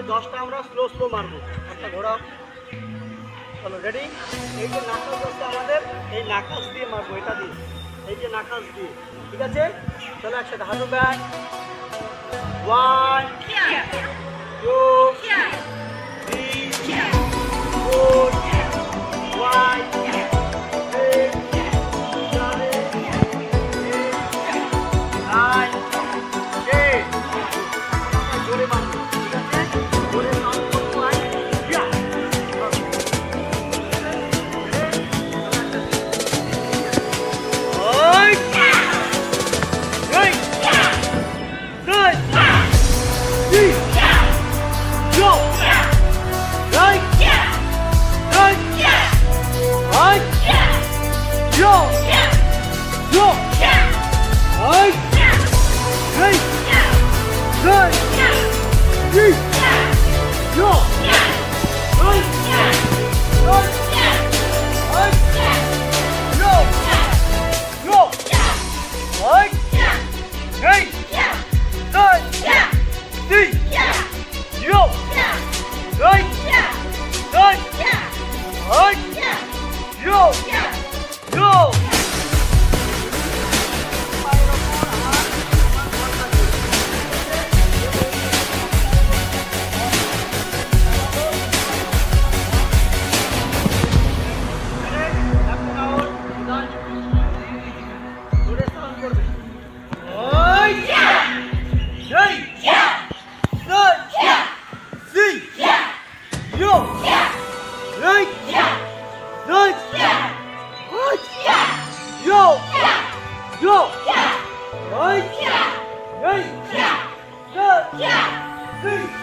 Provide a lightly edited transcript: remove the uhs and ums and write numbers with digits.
মানে 10টা আমরা স্লো স্লো মারবো। একটা ঘোড়া, চলো রেডি। এই যে নাকাশ হচ্ছে আমাদের, এই নাকাশ দিয়ে মারবো, এটা দিয়ে, এই যে নাকাশ দিয়ে, ঠিক আছে? চলো একসাথে হাঁটু ব্যাক। 1 2 3 4 5 6 7 8 9 10। জোরে মারবো, ঠিক আছে? জোরে সাউন্ড করবো। Hey!